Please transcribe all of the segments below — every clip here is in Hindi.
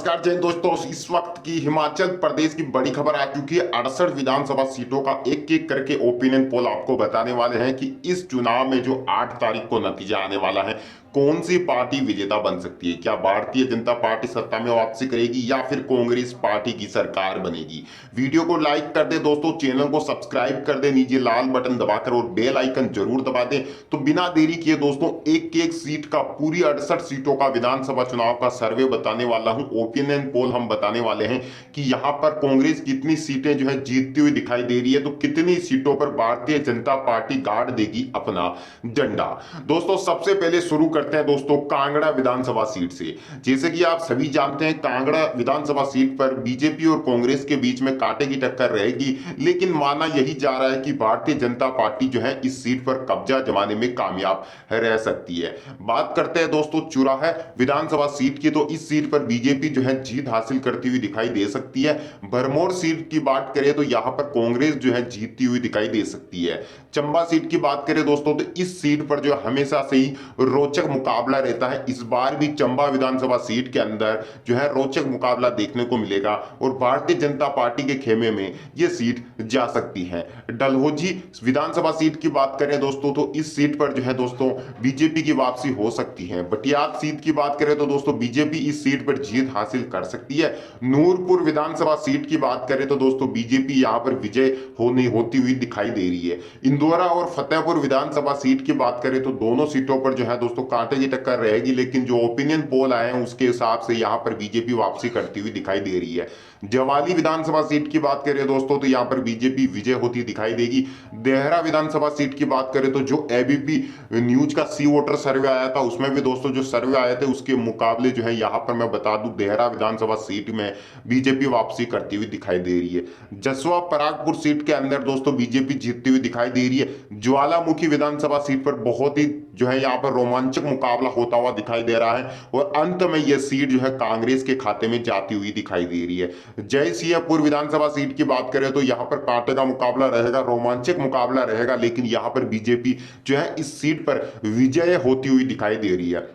नमस्कार जैन दोस्तों, इस वक्त की हिमाचल प्रदेश की बड़ी खबर आ चुकी है। 68 विधानसभा सीटों का एक एक करके ओपिनियन पोल आपको बताने वाले हैं कि इस चुनाव में जो 8 तारीख को नतीजा आने वाला है, कौन सी पार्टी विजेता बन सकती है। क्या भारतीय जनता पार्टी सत्ता में वापसी करेगी या फिर कांग्रेस पार्टी की सरकार बनेगी। वीडियो को लाइक कर दे दोस्तों, चैनल को सब्सक्राइब कर दे, नीचे लाल बटन दबाकर और बेल आइकन जरूर दबा दे। तो बिना देरी किए दोस्तों, एक एक सीट का, पूरी 68 सीटों का विधानसभा चुनाव का सर्वे बताने वाला हूं। ओपिनियन पोल हम बताने वाले हैं कि यहां पर कांग्रेस कितनी सीटें जो है जीतती हुई दिखाई दे रही है, तो कितनी सीटों पर भारतीय जनता पार्टी गाड़ देगी अपना झंडा। दोस्तों सबसे पहले शुरू करते हैं दोस्तों कांगड़ा विधानसभा सीट से। जैसे कि आप सभी जानते हैं, कांगड़ा विधानसभा सीट पर बीजेपी और कांग्रेस के बीच में कांटे की टक्कर रहेगी, लेकिन माना यही जा रहा है कि भारतीय जनता पार्टी जो है इस सीट पर कब्जा जमाने में कामयाब रह सकती है। बात करते हैं दोस्तों चुराहा विधानसभा सीट की, तो इस सीट पर बीजेपी जो है जीत हासिल करती हुई दिखाई दे सकती है। भरमौर सीट की बात करें तो यहां पर कांग्रेस जो है जीतती हुई दिखाई दे सकती है। चंबा सीट की बात करें दोस्तों, तो इस सीट पर जो हमेशा से ही रोचक मुकाबला रहता है, इस बार भी चंबा विधानसभा सीट के अंदर जो है रोचक मुकाबला देखने को मिलेगा और भारतीय जनता पार्टी के खेमे में यह सीट जा सकती है। डलहौजी विधानसभा सीट की बात करें दोस्तों, तो इस सीट पर जो है दोस्तों बीजेपी की वापसी हो सकती है। बटियात सीट की बात करें तो दोस्तों बीजेपी इस सीट पर जीत हासिल कर सकती है। नूरपुर विधानसभा सीट की बात करें तो दोस्तों बीजेपी यहां पर विजय होती हुई दिखाई दे रही है। इंदौरा और फतेहपुर विधानसभा सीट की बात करें तो दोनों सीटों पर जो है दोस्तों कांटे की टक्कर रहेगी, लेकिन जो ओपिनियन पोल आए हैं उसके हिसाब से यहां पर बीजेपी वापसी करती हुई दिखाई दे रही है। जवाली विधानसभा सीट की बात करें दोस्तों, तो यहां पर बीजेपी विजय होती दिखाई देगी। देहरा विधानसभा सीट की बात करें तो जो एबीपी न्यूज का सी वोटर सर्वे आया था, उसमें भी दोस्तों जो सर्वे आए थे उसके मुकाबले जो है यहां पर मैं बता दूं देहरा विधानसभा सीट में बीजेपी वापसी करती हुई दिखाई दे रही है। जसवा परागपुर सीट के अंदर दोस्तों बीजेपी जीतती हुई दिखाई दे रही है। ज्वालामुखी विधानसभा सीट पर बहुत ही जो है यहाँ पर रोमांचक मुकाबला होता हुआ दिखाई दे रहा है और अंत में यह सीट जो है कांग्रेस के खाते में जाती हुई दिखाई दे रही है। जय सिंहपुर विधानसभा सीट की बात करें तो यहां पर कांटे का मुकाबला रहेगा, रोमांचक मुकाबला रहेगा, लेकिन यहां पर बीजेपी जो है इस सीट पर विजय होती हुई दिखाई दे रही है।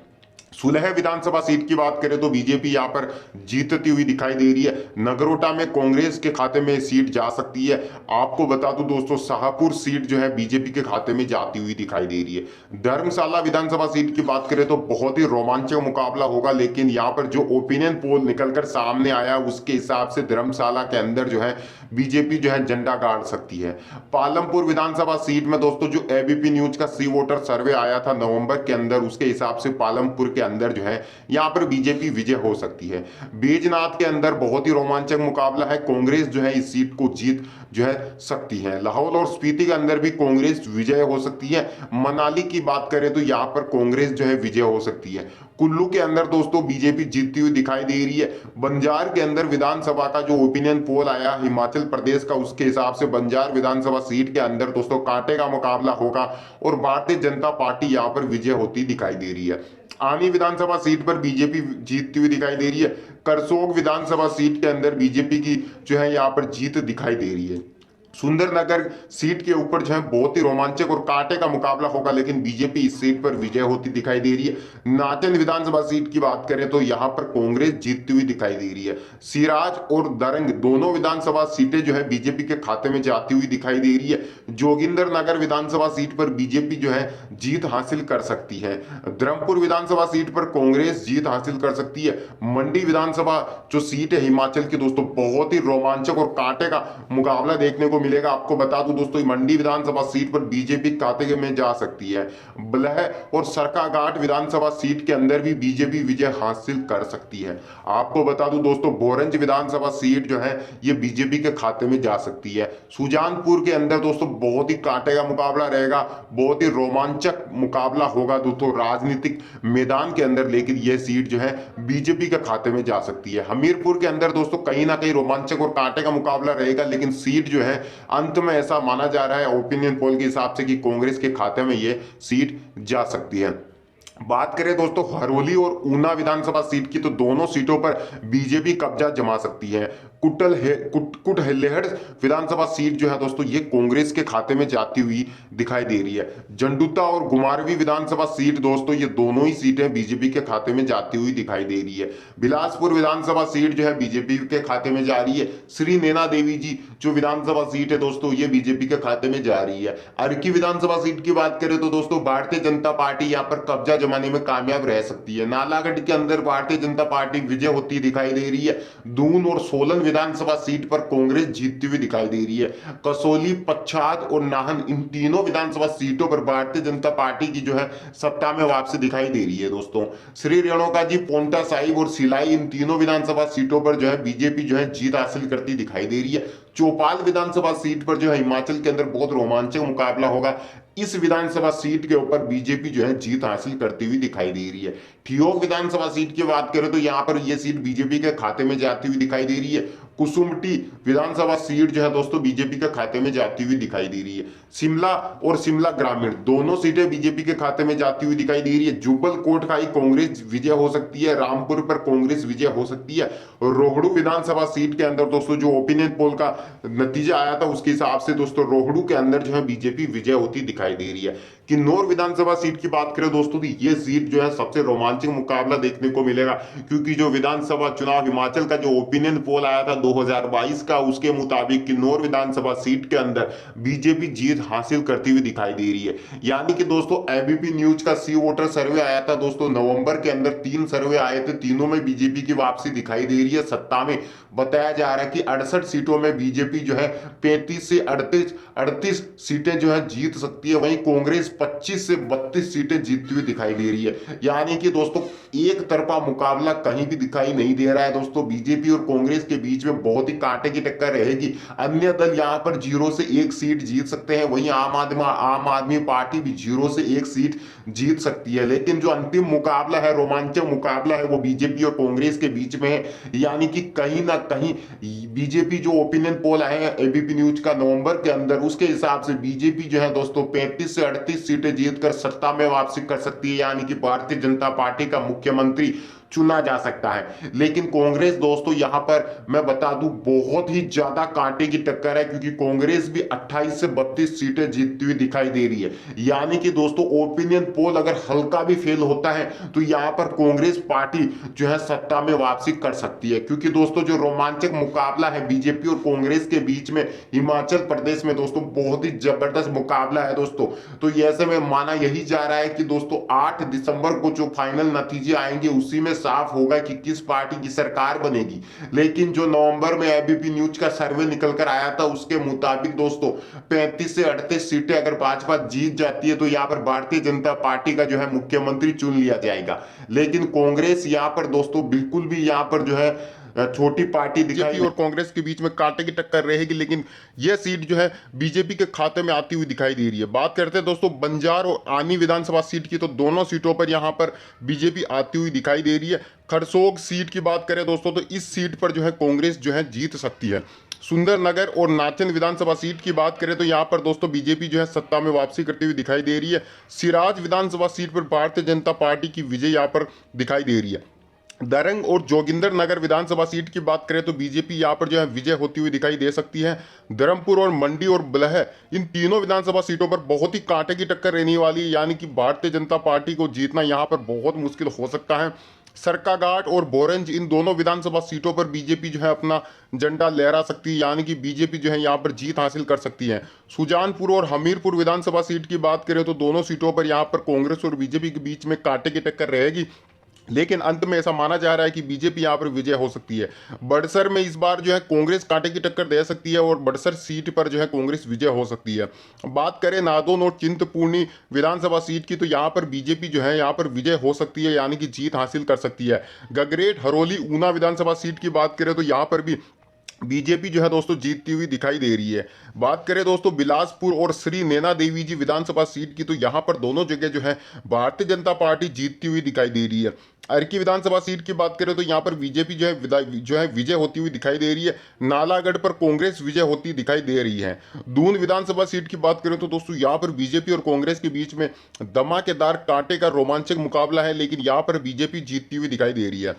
सुलह विधानसभा सीट की बात करें तो बीजेपी यहां पर जीतती हुई दिखाई दे रही है। नगरोटा में कांग्रेस के खाते में सीट जा सकती है। आपको बता दूं दोस्तों शाहपुर सीट जो है बीजेपी के खाते में जाती हुई दिखाई दे रही है। धर्मशाला विधानसभा सीट की बात करें तो बहुत ही रोमांचक मुकाबला होगा, लेकिन यहां पर जो ओपिनियन पोल निकलकर सामने आया उसके हिसाब से धर्मशाला के अंदर जो है बीजेपी जो है झंडा गाड़ सकती है। पालमपुर विधानसभा सीट में दोस्तों जो एबीपी न्यूज का सी वोटर सर्वे आया था नवंबर के अंदर, उसके हिसाब से पालमपुर के अंदर जो है यहां पर बीजेपी विजय हो सकती है। बैजनाथ के अंदर बहुत ही रोमांचक मुकाबला है, कांग्रेस जो है इस सीट को जीत जो है सकती है। लाहौल और स्पीति के अंदर भी कांग्रेस विजय हो सकती है। मनाली की बात करें तो यहां पर कांग्रेस जो है विजय हो सकती है। कुल्लू के अंदर दोस्तों बीजेपी जीतती हुई दिखाई दे रही है। बंजार के अंदर विधानसभा का जो ओपिनियन पोल आया हिमाचल प्रदेश का, उसके हिसाब से बंजार विधानसभा सीट के अंदर दोस्तों कांटे का मुकाबला होगा और भारतीय जनता पार्टी यहां पर विजय होती दिखाई दे रही है। आनी विधानसभा सीट पर बीजेपी जीतती हुई दिखाई दे रही है। करसोग विधानसभा सीट के अंदर बीजेपी की जो है यहां पर जीत दिखाई दे रही है। सुंदरनगर सीट के ऊपर जो है बहुत ही रोमांचक और कांटे का मुकाबला होगा, लेकिन बीजेपी इस सीट पर विजय होती दिखाई दे रही है। नाचन विधानसभा सीट की बात करें तो यहां पर कांग्रेस जीतती हुई दिखाई दे रही है। सिराज और दरंग दोनों विधानसभा सीटें जो है बीजेपी के खाते में जाती हुई दिखाई दे रही है। जोगिंदर नगर विधानसभा सीट पर बीजेपी जो है जीत हासिल कर सकती है। धर्मपुर विधानसभा सीट पर कांग्रेस जीत हासिल कर सकती है। मंडी विधानसभा जो सीट है हिमाचल की दोस्तों, बहुत ही रोमांचक और कांटे का मुकाबला देखने को मिलेगा। आपको बता दूं दोस्तों मंडी विधानसभा सीट पर बीजेपी खाते में जा सकती है। बलह और सरकाघाट विधानसभा सीट के अंदर भी बीजेपी विजय हासिल कर सकती है। आपको बता दूं दोस्तों भोरंज विधानसभा सीट जो है ये बीजेपी के खाते में जा सकती है। सुजानपुर के अंदर दोस्तों बहुत ही कांटे का मुकाबला रहेगा, बहुत ही रोमांचक मुकाबला होगा दोस्तों राजनीतिक मैदान के अंदर, लेकिन यह सीट जो है बीजेपी के खाते में जा सकती है। हमीरपुर के अंदर दोस्तों कहीं ना कहीं रोमांचक और कांटे का मुकाबला रहेगा, लेकिन सीट जो है अंत में ऐसा माना जा रहा है ओपिनियन पोल के हिसाब से कि कांग्रेस के खाते में यह सीट जा सकती है। बात करें दोस्तों हरोली और ऊना विधानसभा सीट की, तो दोनों सीटों पर बीजेपी कब्जा जमा सकती है। कुटहेलहड़ विधानसभा सीट जो है दोस्तों ये कांग्रेस के खाते में जाती हुई दिखाई दे रही है। जंडूता और गुमारवी विधानसभा सीट दोस्तों ये दोनों ही सीटें बीजेपी के खाते में जाती हुई दिखाई दे रही है। बिलासपुर विधानसभा सीट जो है बीजेपी के खाते में जा रही है। श्री नैना देवी जी जो विधानसभा सीट है दोस्तों ये बीजेपी के खाते में जा रही है। अर्की विधानसभा सीट की बात करें तो दोस्तों भारतीय जनता पार्टी यहाँ पर कब्जा जमाने में कामयाब रह सकती है। नालागढ़ के अंदर भारतीय जनता पार्टी विजय होती दिखाई दे रही है। दून और सोलन विधानसभा सीट पर कांग्रेस जीतती हुई दिखाई दे रही है। कसौली, पच्छाद और नाहन इन तीनों विधानसभा सीटों पर भारतीय जनता पार्टी की जो है सत्ता में वापसी दिखाई दे रही है दोस्तों। श्री रेणुका जी, पोंटा साहिब और सिलाई इन तीनों विधानसभा सीटों पर जो है बीजेपी जो है जीत हासिल करती दिखाई दे रही है। चौपाल विधानसभा सीट पर जो है हिमाचल के अंदर बहुत रोमांचक मुकाबला होगा। इस विधानसभा सीट के ऊपर बीजेपी जो है जीत हासिल करती हुई दिखाई दे रही है। ठियोग विधानसभा सीट की बात करें तो यहां पर यह सीट बीजेपी के खाते में जाती हुई दिखाई दे रही है। कुसुमटी विधानसभा सीट जो है दोस्तों बीजेपी के खाते में जाती हुई दिखाई दे रही है। शिमला और शिमला ग्रामीण दोनों सीटें बीजेपी के खाते में जाती हुई दिखाई दे रही है। जुब्बल कोटखाई कांग्रेस विजय हो सकती है। रामपुर पर कांग्रेस विजय हो सकती है। और रोहड़ू विधानसभा सीट के अंदर दोस्तों जो ओपिनियन पोल का नतीजा आया था उसके हिसाब से दोस्तों रोहड़ू के अंदर जो है बीजेपी विजय होती दिखाई दे रही है। किन्नौर विधानसभा सीट की बात करें दोस्तों तो ये सीट जो है सबसे रोमांचक मुकाबला देखने को मिलेगा, क्योंकि जो विधानसभा चुनाव हिमाचल का जो ओपिनियन पोल आया था 2022 का उसके मुताबिक किन्नौर विधानसभा सीट के अंदर बीजेपी जीत हासिल करती हुई दिखाई दे रही है। यानी कि दोस्तों एबीपी न्यूज का सी वोटर सर्वे आया था दोस्तों नवंबर के अंदर, 3 सर्वे आए थे, तीनों में बीजेपी की वापसी दिखाई दे रही है। सत्ता में बताया जा रहा है कि 68 सीटों में बीजेपी जो है 35 से 38 सीटें जो है जीत सकती है। वहीं कांग्रेस 25 से 32 सीटें जीतती हुई दिखाई दे रही है। यानी कि दोस्तों एक तरफा मुकाबला कहीं भी दिखाई नहीं दे रहा है दोस्तों। बीजेपी और कांग्रेस के बीच में बहुत ही कांटे की टक्कर रहेगी। अन्य दल यहां पर 0 से 1 सीट जीत सकते हैं। वहीं आम आदमी पार्टी भी 0 से 1 सीट जीत सकती है। लेकिन जो अंतिम मुकाबला है, रोमांचक मुकाबला है, वो बीजेपी और कांग्रेस के बीच में है। यानी कि कहीं ना कहीं बीजेपी जो ओपिनियन पोल आए हैं एबीपी न्यूज का नवंबर के अंदर, उसके हिसाब से बीजेपी जो है दोस्तों 35 से 38 सीटें जीतकर सत्ता में वापसी कर सकती है। यानी कि भारतीय जनता पार्टी का मुख्यमंत्री चुना जा सकता है। लेकिन कांग्रेस दोस्तों यहां पर मैं बता दूं बहुत ही ज्यादा कांटे की टक्कर है, क्योंकि कांग्रेस भी 28 से 32 सीटें जीतती हुई दिखाई दे रही है। यानी कि दोस्तों ओपिनियन पोल अगर हल्का भी फेल होता है तो यहां पर कांग्रेस पार्टी जो है सत्ता में वापसी कर सकती है। क्योंकि दोस्तों जो रोमांचक मुकाबला है बीजेपी और कांग्रेस के बीच में हिमाचल प्रदेश में दोस्तों बहुत ही जबरदस्त मुकाबला है दोस्तों। तो ऐसे में माना यही जा रहा है कि दोस्तों 8 दिसंबर को जो फाइनल नतीजे आएंगे उसी में साफ होगा कि किस पार्टी की सरकार बनेगी। लेकिन जो नवंबर में एबीपी न्यूज का सर्वे निकल कर आया था उसके मुताबिक दोस्तों 35 से 38 सीटें अगर भाजपा जीत जाती है तो यहां पर भारतीय जनता पार्टी का जो है मुख्यमंत्री चुन लिया जाएगा। लेकिन कांग्रेस यहां पर दोस्तों बिल्कुल भी यहां पर जो है छोटी पार्टी दिखाई और कांग्रेस के बीच में कांटे की टक्कर रहेगी। लेकिन यह सीट जो है बीजेपी के खाते में आती हुई दिखाई दे रही है। बात करते हैं दोस्तों बंजार और आनी विधानसभा सीट की, तो दोनों सीटों पर यहां पर बीजेपी आती हुई दिखाई दे रही है। खरसोग सीट की बात करें दोस्तों तो इस सीट पर जो है कांग्रेस जो है जीत सकती है। सुंदरनगर और नाचन विधानसभा सीट की बात करें तो यहां पर दोस्तों बीजेपी जो है सत्ता में वापसी करती हुई दिखाई दे रही है। सिराज विधानसभा सीट पर भारतीय जनता पार्टी की विजय यहां पर दिखाई दे रही है। दरंग और जोगिंदर नगर विधानसभा सीट की बात करें तो बीजेपी यहां पर जो है विजय होती हुई दिखाई दे सकती है। धर्मपुर और मंडी और बलह इन तीनों विधानसभा सीटों पर बहुत ही कांटे की टक्कर रहने वाली है। यानी कि भारतीय जनता पार्टी को जीतना यहां पर बहुत मुश्किल हो सकता है। सरकाघाट और बोरंज इन दोनों विधानसभा सीटों पर बीजेपी जो है अपना झंडा लहरा सकती है। यानी कि बीजेपी जो है यहां पर जीत हासिल कर सकती है। सुजानपुर और हमीरपुर विधानसभा सीट की बात करें तो दोनों सीटों पर यहां पर कांग्रेस और बीजेपी के बीच में कांटे की टक्कर रहेगी। लेकिन अंत में ऐसा माना जा रहा है कि बीजेपी यहां पर विजय हो सकती है। बड़सर में इस बार जो है कांग्रेस कांटे की टक्कर दे सकती है और बड़सर सीट पर जो है कांग्रेस विजय हो सकती है। बात करें नादौन और चिंतपूर्णी विधानसभा सीट की, तो यहां पर बीजेपी जो है यहां पर विजय हो सकती है, यानी कि जीत हासिल कर सकती है। गगरेट, हरोली, ऊना विधानसभा सीट की बात करें तो यहां पर भी बीजेपी जो है दोस्तों जीतती हुई दिखाई दे रही है। बात करें दोस्तों बिलासपुर और श्री नैना देवी जी विधानसभा सीट की, तो यहां पर दोनों जगह जो है भारतीय जनता पार्टी जीतती हुई दिखाई दे रही है। अर्की विधानसभा सीट की बात करें तो यहां पर बीजेपी जो है विजय होती हुई दिखाई दे रही है। नालागढ़ पर कांग्रेस विजय होती दिखाई दे रही है। दून विधानसभा सीट की बात करें तो दोस्तों यहां पर बीजेपी और कांग्रेस के बीच में धमाकेदार कांटे का रोमांचक मुकाबला है, लेकिन यहां पर बीजेपी जीतती हुई दिखाई दे रही है।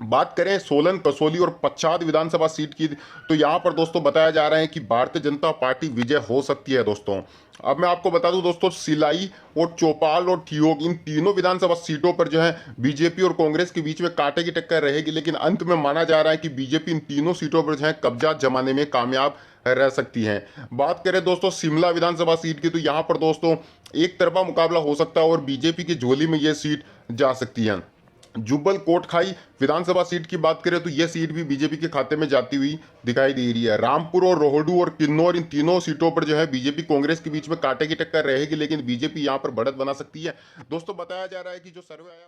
बात करें सोलन, कसौली और पच्छाद विधानसभा सीट की, तो यहां पर दोस्तों बताया जा रहा है कि भारतीय जनता पार्टी विजय हो सकती है दोस्तों। अब मैं आपको बता दूं दोस्तों, सिलाई और चौपाल और ठियोग, इन तीनों विधानसभा सीटों पर जो है बीजेपी और कांग्रेस के बीच में कांटे की टक्कर रहेगी, लेकिन अंत में माना जा रहा है कि बीजेपी इन तीनों सीटों पर जो है कब्जा जमाने में कामयाब रह सकती है। बात करें दोस्तों शिमला विधानसभा सीट की, तो यहाँ पर दोस्तों एक तरफा मुकाबला हो सकता है और बीजेपी की झोली में यह सीट जा सकती है। जुब्बल कोटखाई विधानसभा सीट की बात करें तो यह सीट भी बीजेपी के खाते में जाती हुई दिखाई दे रही है। रामपुर और रोहडू और किन्नौर, इन तीनों सीटों पर जो है बीजेपी कांग्रेस के बीच में कांटे की टक्कर रहेगी, लेकिन बीजेपी यहां पर बढ़त बना सकती है। दोस्तों बताया जा रहा है कि जो सर्वे आया